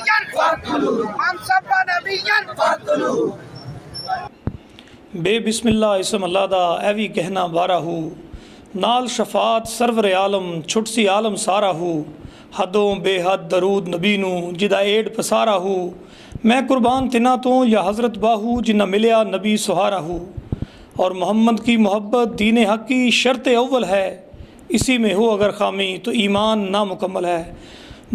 نبيا من سب نبيا فاقتلوه. بے بسم اللہ اسم اللہ دا ایوی کہنا بارہ ہو، نال شفاعت سرور عالم چھٹ سی عالم سارا ہو، حدوں بے حد درود نبی نو جدا ایڈ پسارا ہو، میں قربان تنا تو یا حضرت باہو جنہ ملیا نبی سہارا ہو، اور محمد کی محبت دین حق کی شرط اول ہے، اسی میں ہو اگر خامی تو ایمان نامکمل ہے۔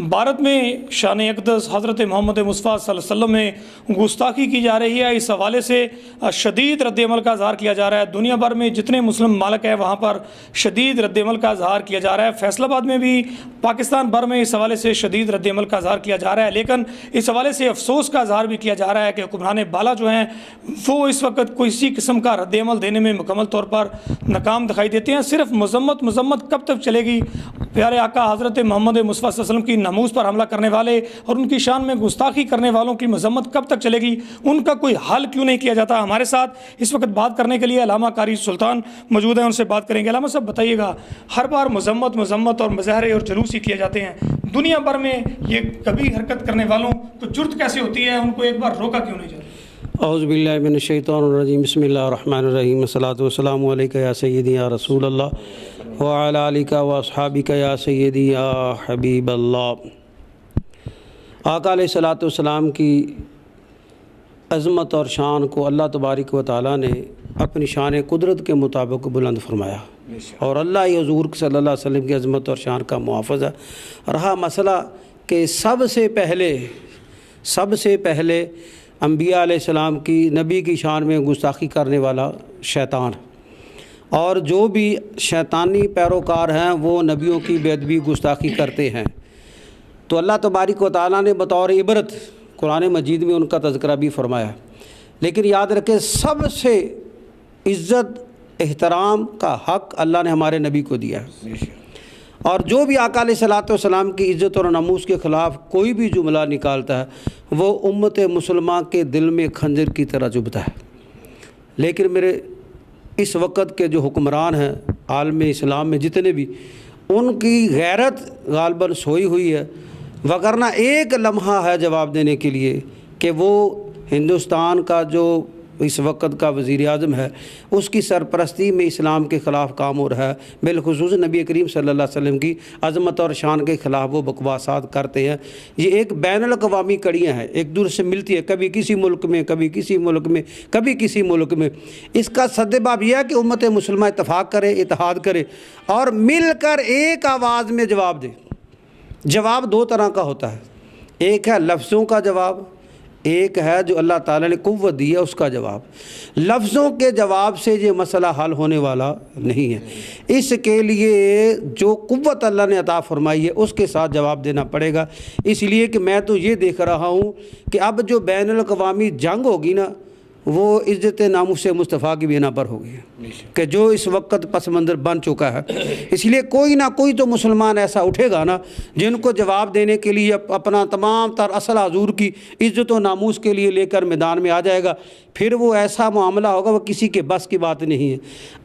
بھارت میں شان اقدس حضرت محمد مصطفیٰ صلی اللہ علیہ وسلم میں گستاخی کی جا رہی ہے، اس حوالے سے شدید رد عمل کا اظہار کیا جا رہا ہے۔ دنیا بھر میں جتنے مسلم ممالک ہیں وہاں پر شدید رد عمل کا اظہار کیا جا رہا ہے۔ فیصل آباد میں بھی پاکستان بھر میں اس حوالے سے شدید رد عمل کا اظہار کیا جا رہا ہے، لیکن اس حوالے سے افسوس کا اظہار بھی کیا جا رہا ہے کہ حکمران بالا جو ہیں وہ اس وقت کسی قسم کا رد عمل دینے میں مکمل طور پر ناکام دکھائی دیتے ہیں۔ صرف مذمت کب تک چلے گی؟ پیارے آقا حضرت محمد مصطفیٰ صلی اللہ علیہ وسلم کی ناموس پر حملہ کرنے والے اور ان کی شان میں گستاخی کرنے والوں کی مذمت کب تک چلے گی؟ ان کا کوئی حل کیوں نہیں کیا جاتا؟ ہمارے ساتھ اس وقت بات کرنے کے لیے علامہ قاری سلطان موجود ہیں، ان سے بات کریں گے۔ علامہ صاحب بتائیے گا، ہر بار مذمت اور مظاہرے اور جلوس ہی کیے جاتے ہیں، دنیا بھر میں یہ کبھی حرکت کرنے والوں کو جرت کیسے ہوتی ہے؟ ان کو ایک بار روکا کیوں نہیں جاتا؟ اعوذ باللہ من الشیطان الرجیم، بسم اللہ الرحمن الرحیم، والصلاۃ والسلام علیک یا سیدی یا رسول اللہ وعلی آلک و اصحابک یا سیدی یا حبیب اللہ۔ آقا علیہ الصلاۃ والسلام کی عظمت اور شان کو اللہ تبارک و تعالیٰ نے اپنی شان قدرت کے مطابق بلند فرمایا، اور اللہ ہی حضور صلی اللہ علیہ وسلم کی عظمت اور شان کا محافظ ہے۔ رہا مسئلہ کہ سب سے پہلے انبیاء علیہ السلام کی نبی کی شان میں گستاخی کرنے والا شیطان، اور جو بھی شیطانی پیروکار ہیں وہ نبیوں کی بے ادبی گستاخی کرتے ہیں، تو اللہ تبارک و تعالیٰ نے بطور عبرت قرآن مجید میں ان کا تذکرہ بھی فرمایا۔ لیکن یاد رکھیں، سب سے عزت احترام کا حق اللہ نے ہمارے نبی کو دیا ہے، اور جو بھی آقا علیہ الصلوۃ والسلام کی عزت اور ناموس کے خلاف کوئی بھی جملہ نکالتا ہے وہ امت مسلمہ کے دل میں خنجر کی طرح چبھتا ہے۔ لیکن میرے اس وقت کے جو حکمران ہیں عالم اسلام میں جتنے بھی، ان کی غیرت غالباً سوئی ہوئی ہے، وگرنہ ایک لمحہ ہے جواب دینے کے لیے کہ وہ ہندوستان کا جو اس وقت کا وزیر اعظم ہے اس کی سرپرستی میں اسلام کے خلاف کام ہو رہا ہے، بالخصوص نبی کریم صلی اللہ علیہ وسلم کی عظمت اور شان کے خلاف وہ بکواسات کرتے ہیں۔ یہ ایک بین الاقوامی کڑیاں ہیں، ایک دوسرے سے ملتی ہے، کبھی کسی ملک میں، کبھی کسی ملک میں، کبھی کسی ملک میں۔ اس کا سدباب یہ ہے کہ امت مسلمہ اتفاق کرے، اتحاد کرے اور مل کر ایک آواز میں جواب دے۔ جواب دو طرح کا ہوتا ہے، ایک ہے لفظوں کا جواب، ایک ہے جو اللہ تعالیٰ نے قوت دی ہے اس کا جواب۔ لفظوں کے جواب سے یہ مسئلہ حل ہونے والا نہیں ہے، اس کے لیے جو قوت اللہ نے عطا فرمائی ہے اس کے ساتھ جواب دینا پڑے گا۔ اس لیے کہ میں تو یہ دیکھ رہا ہوں کہ اب جو بین الاقوامی جنگ ہوگی نا وہ عزت ناموس مصطفیٰ کی بنا پر ہوگی، کہ جو اس وقت پس منظر بن چکا ہے۔ اس لیے کوئی نہ کوئی تو مسلمان ایسا اٹھے گا نا جن کو جواب دینے کے لیے اپنا تمام تر اصل حضور کی عزت و ناموس کے لیے لے کر میدان میں آ جائے گا، پھر وہ ایسا معاملہ ہوگا وہ کسی کے بس کی بات نہیں ہے۔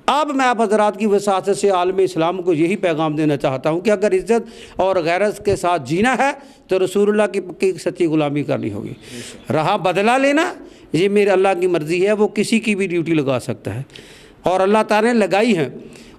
اب میں آپ حضرات کی وساطت سے عالم اسلام کو یہی پیغام دینا چاہتا ہوں کہ اگر عزت اور غیرت کے ساتھ جینا ہے تو رسول اللہ کی پکی سچی غلامی کرنی ہوگی۔ رہا بدلہ لینا، یہ میرے اللہ کی مرضی ہے، وہ کسی کی بھی ڈیوٹی لگا سکتا ہے، اور اللہ تعالیٰ نے لگائی ہے۔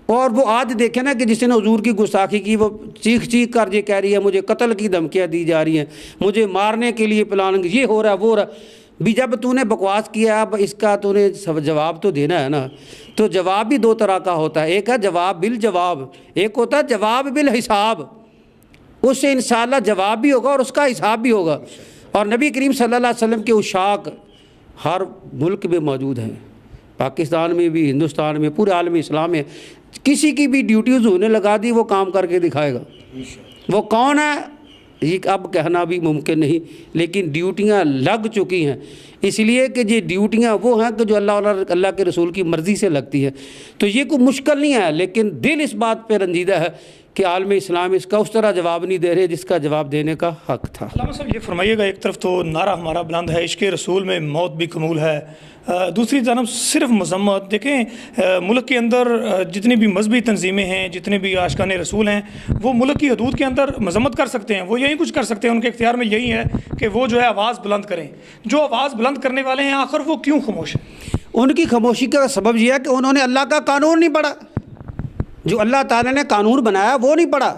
اور وہ آج دیکھیں نا کہ جس نے حضور کی گستاخی کی وہ چیخ کر یہ کہہ رہی ہے مجھے قتل کی دھمکیاں دی جا رہی ہیں، مجھے مارنے کے لیے پلان، یہ ہو رہا ہے وہ ہو رہا ہے۔ بھی جب تو نے بکواس کیا اب اس کا تو نے جواب تو دینا ہے نا، تو جواب بھی دو طرح کا ہوتا ہے، ایک ہے جواب بالجواب، ایک ہوتا ہے جواب بالحساب۔ اس سے انشاءاللہ جواب بھی ہوگا اور اس کا حساب بھی ہوگا۔ اور نبی کریم صلی اللہ علیہ وسلم کے عشاق ہر ملک میں موجود ہیں، پاکستان میں بھی، ہندوستان میں، پورے عالم اسلام میں۔ کسی کی بھی ڈیوٹیز ہونے لگا دی وہ کام کر کے دکھائے گا۔ وہ کون ہے یہ اب کہنا بھی ممکن نہیں، لیکن ڈیوٹیاں لگ چکی ہیں، اس لیے کہ یہ ڈیوٹیاں وہ ہیں کہ جو اللہ کے رسول کی مرضی سے لگتی ہے۔ تو یہ کوئی مشکل نہیں ہے، لیکن دل اس بات پہ رنجیدہ ہے کہ عالم اسلام اس کا اس طرح جواب نہیں دے رہے جس کا جواب دینے کا حق تھا۔ علامہ صاحب یہ فرمائیے گا، ایک طرف تو نعرہ ہمارا بلند ہے، عشق رسول میں موت بھی قبول ہے، دوسری جانب صرف مذمت۔ دیکھیں ملک کے اندر جتنی بھی مذہبی تنظیمیں ہیں، جتنے بھی عاشقان رسول ہیں، وہ ملک کی حدود کے اندر مذمت کر سکتے ہیں، وہ یہی کچھ کر سکتے ہیں، ان کے اختیار میں یہی ہے کہ وہ جو ہے آواز بلند کریں۔ جو آواز بلند کرنے والے ہیں آخر وہ کیوں خاموش ہیں؟ ان کی خاموشی کا سبب یہ ہے کہ انہوں نے اللہ کا قانون نہیں پڑھا، جو اللہ تعالیٰ نے قانون بنایا وہ نہیں پڑھا،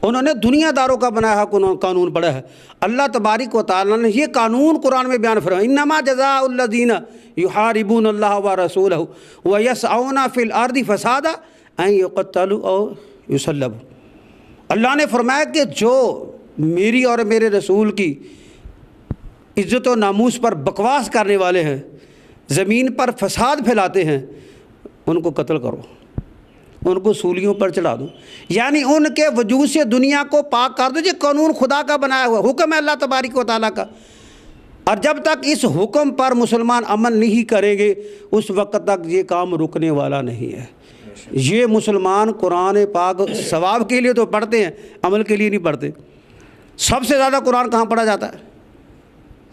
انہوں نے دنیا داروں کا بنایا قانون پڑھا ہے۔ اللہ تبارک و تعالیٰ نے یہ قانون قرآن میں بیان فرمایا، انما جزاء الذین یحاربون اللہ ورسولہ ویسعون فی الارض فسادا ان یقتلوا او یصلبوا۔ اللہ نے فرمایا کہ جو میری اور میرے رسول کی عزت و ناموس پر بکواس کرنے والے ہیں، زمین پر فساد پھیلاتے ہیں، ان کو قتل کرو، ان کو سولیوں پر چڑھا دو، یعنی ان کے وجود سے دنیا کو پاک کر دو۔ یہ قانون خدا کا بنایا ہوا حکم ہے اللہ تبارک و تعالیٰ کا، اور جب تک اس حکم پر مسلمان عمل نہیں کریں گے اس وقت تک یہ کام رکنے والا نہیں ہے۔ یہ مسلمان قرآن پاک ثواب کے لیے تو پڑھتے ہیں، عمل کے لیے نہیں پڑھتے۔ سب سے زیادہ قرآن کہاں پڑھا جاتا ہے؟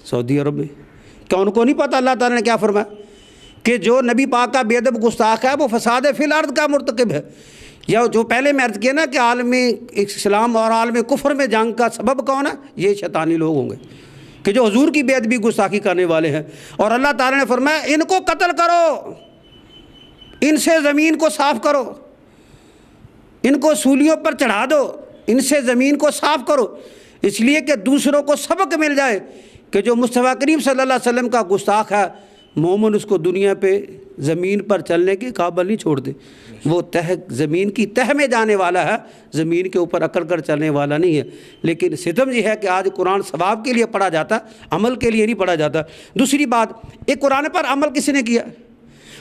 سعودی عرب میں۔ کیا ان کو نہیں پتہ اللہ تعالیٰ نے کیا فرمایا کہ جو نبی پاک کا بے ادب گستاخ ہے وہ فساد فی الارض کا مرتکب ہے؟ یا جو پہلے میں عرض کیا نا کہ عالم اسلام اور عالم کفر میں جنگ کا سبب کون ہے؟ یہ شیطانی لوگ ہوں گے کہ جو حضور کی بے ادبی گستاخی کرنے والے ہیں، اور اللہ تعالیٰ نے فرمایا ان کو قتل کرو، ان سے زمین کو صاف کرو، ان کو سولیوں پر چڑھا دو، ان سے زمین کو صاف کرو، اس لیے کہ دوسروں کو سبق مل جائے کہ جو مصطفیٰ کریم صلی اللہ علیہ وسلم کا گستاخ ہے، مومن اس کو دنیا پہ زمین پر چلنے کے قابل نہیں چھوڑ دے، وہ زمین کی تہ میں جانے والا ہے، زمین کے اوپر اکڑ کر چلنے والا نہیں ہے۔ لیکن ستم یہ ہے کہ آج قرآن ثواب کے لیے پڑھا جاتا، عمل کے لیے نہیں پڑھا جاتا۔ دوسری بات، ایک قرآن پر عمل کس نے کیا؟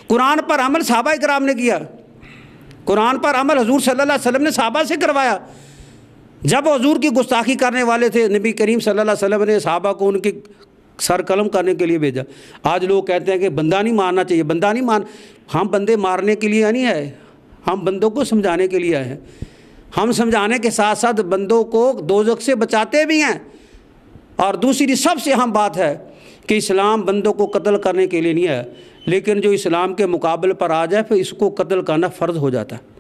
قرآن پر عمل صحابہ کرام نے کیا، قرآن پر عمل حضور صلی اللہ علیہ وسلم نے صحابہ سے کروایا۔ جب حضور کی گستاخی کرنے والے تھے، نبی کریم صلی اللہ علیہ وسلم نے صحابہ کو ان کے سر قلم کرنے کے لیے بھیجا۔ آج لوگ کہتے ہیں کہ بندہ نہیں مارنا چاہیے، بندہ نہیں ہم بندے مارنے کے لیے نہیں آئے، ہم بندوں کو سمجھانے کے لیے آئے ہیں۔ ہم سمجھانے کے ساتھ ساتھ بندوں کو دوزخ سے بچاتے بھی ہیں۔ اور دوسری سب سے اہم بات ہے کہ اسلام بندوں کو قتل کرنے کے لیے نہیں ہے، لیکن جو اسلام کے مقابل پر آ جائے پھر اس کو قتل کرنا فرض ہو جاتا ہے۔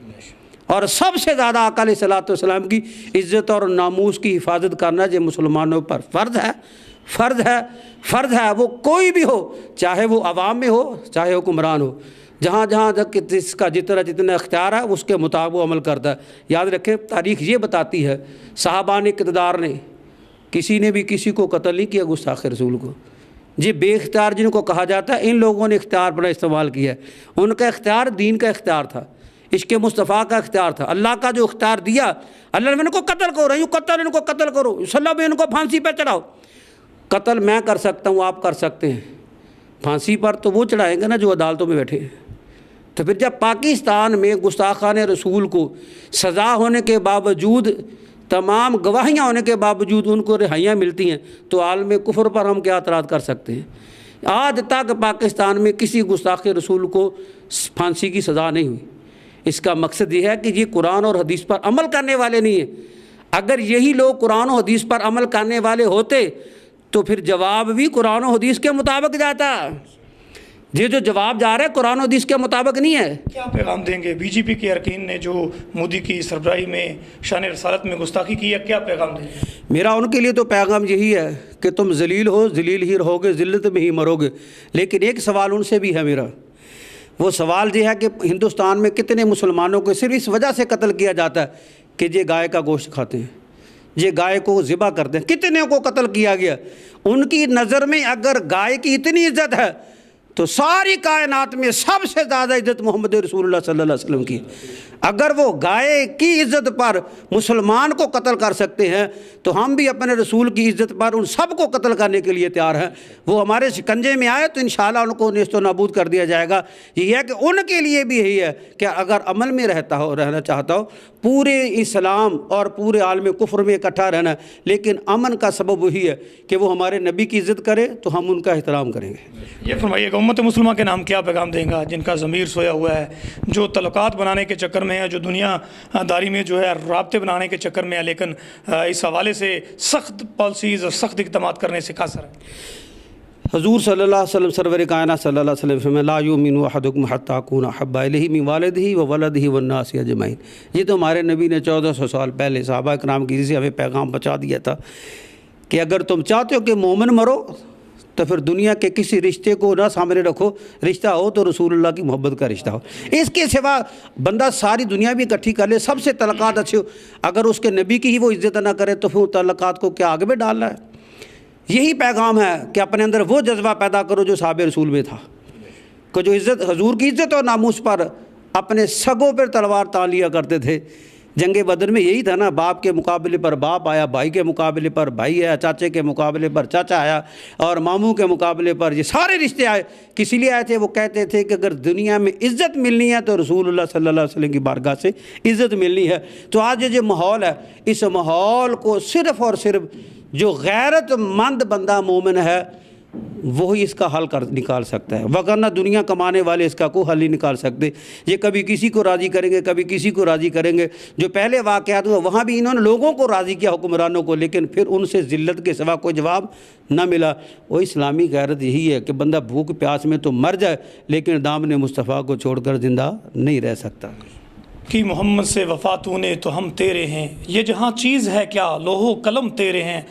اور سب سے زیادہ آقا علیہ الصلوۃ والسلام کی عزت اور ناموس کی حفاظت کرنا یہ مسلمانوں پر فرض ہے، فرض ہے، فرض ہے۔ وہ کوئی بھی ہو، چاہے وہ عوام میں ہو چاہے حکمران ہو، جہاں جہاں جس کا جتنا اختیار ہے اس کے مطابق وہ عمل کرتا ہے۔ یاد رکھیں تاریخ یہ بتاتی ہے صحابان اقتدار نے کسی نے بھی کسی کو قتل نہیں کیا گستاخ رسول کو۔ یہ بے اختیار جن کو کہا جاتا ہے، ان لوگوں نے اختیار بڑا استعمال کیا ہے۔ ان کا اختیار دین کا اختیار تھا، عشق مصطفیٰ کا اختیار تھا، اللہ کا جو اختیار دیا، اللہ نے ان کو قتل کرو، ان کو قتل کرو، سلب ان کو پھانسی پہ چڑھاؤ۔ قتل میں کر سکتا ہوں، آپ کر سکتے ہیں، پھانسی پر تو وہ چڑھائیں گے نا جو عدالتوں میں بیٹھے ہیں۔ تو پھر جب پاکستان میں گستاخان رسول کو سزا ہونے کے باوجود، تمام گواہیاں ہونے کے باوجود ان کو رہائیاں ملتی ہیں، تو عالم کفر پر ہم کیا اعتراض کر سکتے ہیں؟ آج تک پاکستان میں کسی گستاخ رسول کو پھانسی کی سزا نہیں ہوئی۔ اس کا مقصد یہ ہے کہ یہ قرآن اور حدیث پر عمل کرنے والے نہیں ہیں۔ اگر یہی لوگ قرآن و حدیث پر عمل کرنے والے ہوتے تو پھر جواب بھی قرآن و حدیث کے مطابق جاتا۔ یہ جو جواب جا رہا ہے قرآن و حدیث کے مطابق نہیں ہے۔ کیا پیغام دیں گے بی جے پی کے ارکین نے جو مودی کی سربراہی میں شان رسالت میں گستاخی کی ہے، کیا پیغام دیں گے؟ میرا ان کے لیے تو پیغام یہی ہے کہ تم ذلیل ہو، ذلیل ہی رہو گے، ذلت میں ہی مرو گے۔ لیکن ایک سوال ان سے بھی ہے میرا، وہ سوال یہ ہے کہ ہندوستان میں کتنے مسلمانوں کو صرف اس وجہ سے قتل کیا جاتا ہے کہ یہ گائے کا گوشت کھاتے ہیں، یہ گائے کو ذبح کرتے ہیں۔ کتنے کو قتل کیا گیا؟ ان کی نظر میں اگر گائے کی اتنی عزت ہے تو ساری کائنات میں سب سے زیادہ عزت محمد رسول اللہ صلی اللہ علیہ وسلم کی۔ اگر وہ گائے کی عزت پر مسلمان کو قتل کر سکتے ہیں تو ہم بھی اپنے رسول کی عزت پر ان سب کو قتل کرنے کے لیے تیار ہیں۔ وہ ہمارے شکنجے میں آئے تو انشاءاللہ ان کو نیست و نابود کر دیا جائے گا۔ یہ ہے کہ ان کے لیے بھی یہی ہے کہ اگر عمل میں رہنا چاہتا ہو، پورے اسلام اور پورے عالم کفر میں اکٹھا رہنا، لیکن امن کا سبب وہی ہے کہ وہ ہمارے نبی کی عزت کرے تو ہم ان کا احترام کریں گے۔ یہ فرمائیے گا امت مسلمہ کے نام کیا پیغام دیں گا جن کا ضمیر سویا ہوا ہے، جو تعلقات بنانے کے چکر میں ہے، جو دنیا داری میں جو ہے رابطے بنانے کے چکر میں ہے، لیکن اس حوالے سے سخت پالیسیز اور سخت اقدامات کرنے سے قاصر ہے؟ حضور صلی اللہ علیہ وسلم سرور کائنات صلی اللہ علیہ وسلم لا یؤمن احدکم حتی اکون احب الیہ من والدہ وولدہ والناس اجمعین۔ یہ تو ہمارے نبی نے 1400 سال پہلے صحابہ کرام کی سے ہمیں پیغام پہنچا دیا تھا کہ اگر تم چاہتے ہو کہ مومن مرو تو پھر دنیا کے کسی رشتے کو نہ سامنے رکھو، رشتہ ہو تو رسول اللہ کی محبت کا رشتہ ہو، اس کے سوا بندہ ساری دنیا بھی اکٹھی کر لے، سب سے تعلقات اچھے ہو، اگر اس کے نبی کی ہی وہ عزت نہ کرے تو پھر تعلقات کو کیا آگے میں ڈالنا ہے؟ یہی پیغام ہے کہ اپنے اندر وہ جذبہ پیدا کرو جو صحابہ رسول میں تھا، کہ جو عزت حضور کی عزت اور ناموس پر اپنے سگوں پر تلوار تان لیا کرتے تھے۔ جنگ بدر میں یہی تھا نا، باپ کے مقابلے پر باپ آیا، بھائی کے مقابلے پر بھائی آیا، چاچے کے مقابلے پر چاچا آیا، اور ماموں کے مقابلے پر یہ سارے رشتے آئے۔ کس لیے آئے تھے؟ وہ کہتے تھے کہ اگر دنیا میں عزت ملنی ہے تو رسول اللہ صلی اللہ علیہ وسلم کی بارگاہ سے عزت ملنی ہے۔ تو آج جو ماحول ہے، اس ماحول کو صرف اور صرف جو غیرت مند بندہ مومن ہے وہی اس کا حل نکال سکتا ہے، وگرنہ دنیا کمانے والے اس کا کوئی حل نہیں نکال سکتے۔ یہ کبھی کسی کو راضی کریں گے، کبھی کسی کو راضی کریں گے۔ جو پہلے واقعات ہوئے وہاں بھی انہوں نے لوگوں کو راضی کیا، حکمرانوں کو، لیکن پھر ان سے ذلت کے سوا کوئی جواب نہ ملا۔ وہ اسلامی غیرت یہی ہے کہ بندہ بھوک پیاس میں تو مر جائے لیکن دامن مصطفیٰ کو چھوڑ کر زندہ نہیں رہ سکتا۔ کہ محمد سے وفا تو نے تو ہم تیرے ہیں، یہ جہاں چیز ہے کیا لوح و قلم تیرے ہیں۔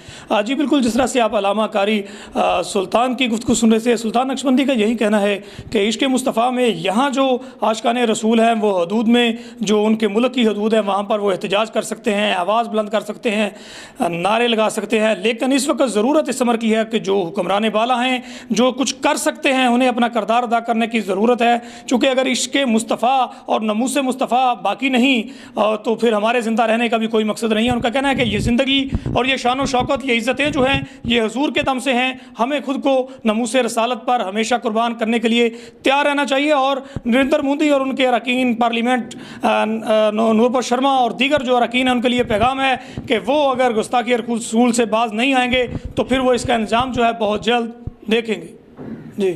جی بالکل، جس طرح سے آپ علامہ قاری سلطان کی گفتگو سن رہے تھے، سلطان نقشبندی کا یہی کہنا ہے کہ عشق مصطفیٰ میں یہاں جو عاشقان رسول ہیں وہ حدود میں جو ان کے ملک کی حدود ہے وہاں پر وہ احتجاج کر سکتے ہیں، آواز بلند کر سکتے ہیں، نعرے لگا سکتے ہیں، لیکن اس وقت ضرورت اس امر کی ہے کہ جو حکمران بالا ہیں، جو کچھ کر سکتے ہیں، انہیں اپنا کردار ادا کرنے کی ضرورت ہے، چونکہ اگر عشق مصطفیٰ اور ناموس مصطفیٰ باقی نہیں تو پھر ہمارے زندہ رہنے کا بھی کوئی مقصد نہیں ہے۔ ان کا کہنا ہے کہ یہ زندگی اور یہ شان و شوکت، یہ عزتیں جو ہیں یہ حضور کے دم سے ہیں، ہمیں خود کو ناموس رسالت پر ہمیشہ قربان کرنے کے لیے تیار رہنا چاہیے۔ اور نریندر مودی اور ان کے اراکین پارلیمنٹ نوپر شرما اور دیگر جو اراکین ہیں ان کے لیے پیغام ہے کہ وہ اگر گستاخی رسول سے باز نہیں آئیں گے تو پھر وہ اس کا انجام جو ہے بہت جلد دیکھیں گے۔ جی